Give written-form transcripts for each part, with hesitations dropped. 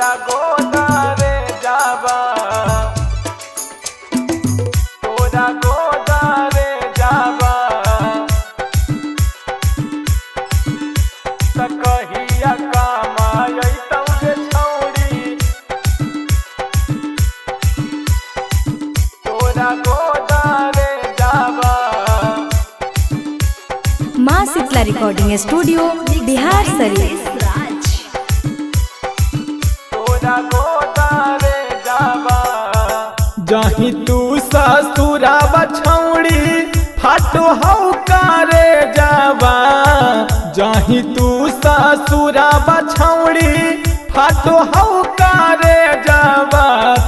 तोरा गोदारे जाबा तोरा गोदारे जाबा त कहिया कमाई तौगे छौड़ी तोरा गोदारे जाबा। माँ शीतला रिकॉर्डिंग स्टूडियो बिहार शरीफ। जहीं तू ससुराबा छौड़ी फाटो हौ कारे जाबा जहीं तू ससुराबा छौड़ी फाटो हौ कारे जाबा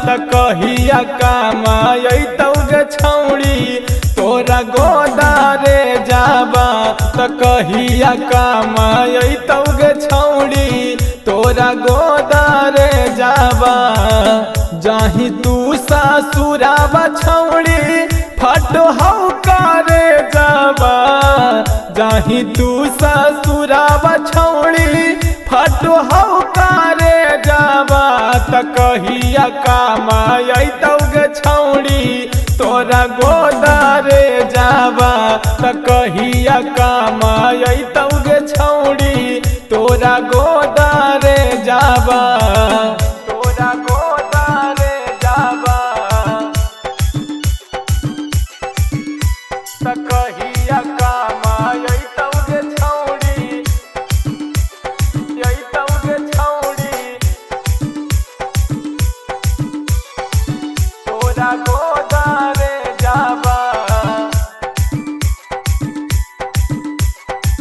त कहिया कमाई तौगे छौड़ी तोरा गोदारे जाबा त कहिया कमाई तौगे छौड़ी तोरा गोदारे जाबा। जहीं तू ससुराबा छौड़ी फटो हौ कारे जाबा जहीं तू ससुराबा छौड़ी फटो हौ कारे जाबा त कहिया कमाई तौगे छौड़ी तोरा गोदारे जाबा त कहिया कमाई तौगे छौड़ी तोरा गोदारे जाबा तोरा गोदारे जाबा त कहिया कमाई तौगे छौड़ी तौगे छौड़ी तोरा गोदारे जाबा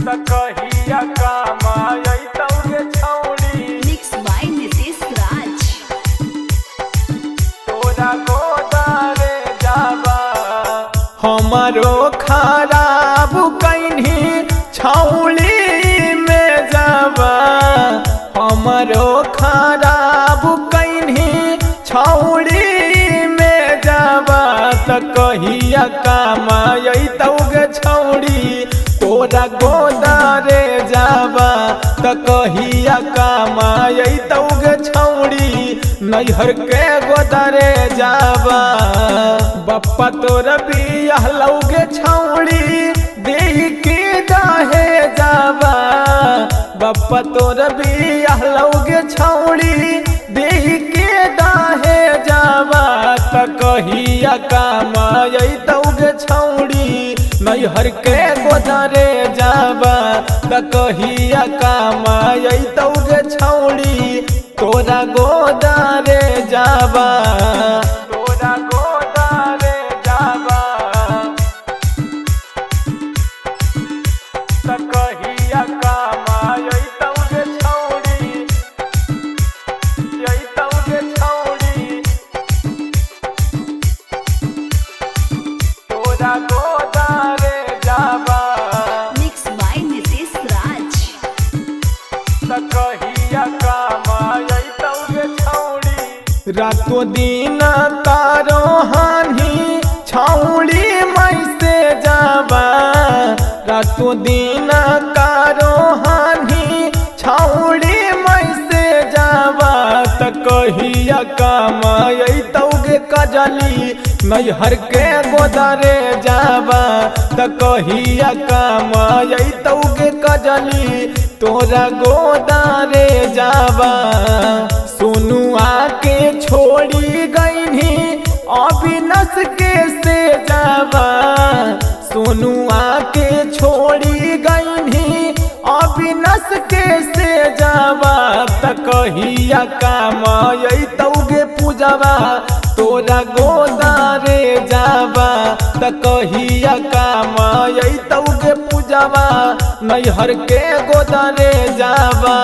त कहिया कमाई तौगे छौड़ी मिक्स बाय नीतीश राज। तोरा गोदारे जाबा। हमारो खराब कहीं छौड़ी में जाबा हमारो खराब कहीं छौड़ी में जाबा त कहिया कमाई तौगे छौड़ी तोरा गोदारे जाबा त कहिया कमाई तौगे छौड़ी नैहर के गोदारे जाबा। बप्पा तोरा बियाह लौगे छौड़ी देह के दाहे जाबा बप्पा तोरा बियाह लौगे छौड़ी देह के दाहे जाबा त कहिया कमाई तौगे छौड़ी नैहर के गोदारे जाबा त कहिया कमाई तौगे छौड़ी तोरा गोदारे जाबा तोरा गोदारे जाबा त कहिया कमाई तौगे छौड़ी तौगे छौड़ी तोरा गोदारे जाबा मिक्स बाय नीतीश राज। त कहिया कमाई तौगे छौड़ी रातों दिन तारो हानि छौड़ी मई से जाबा रातों दिन तारो हानि छौड़ी मई से जाबा त कहिया कमाई तौगे कजली नैहर के गोदारे जाबा त कहिया कमाई तौगे कजली तोरा गोदारे जाबा। सोनुआ के छोड़ी गईनी अविनाश के से जाबा सोनुआ के छोड़ी गईनी अविनाश के से जाबा त कहिया कमाई तौगे पूजबा तोरा गोदारे जाबा त कहिया कमाई तौगे पूजबा नैहर के गोदारे जाबा।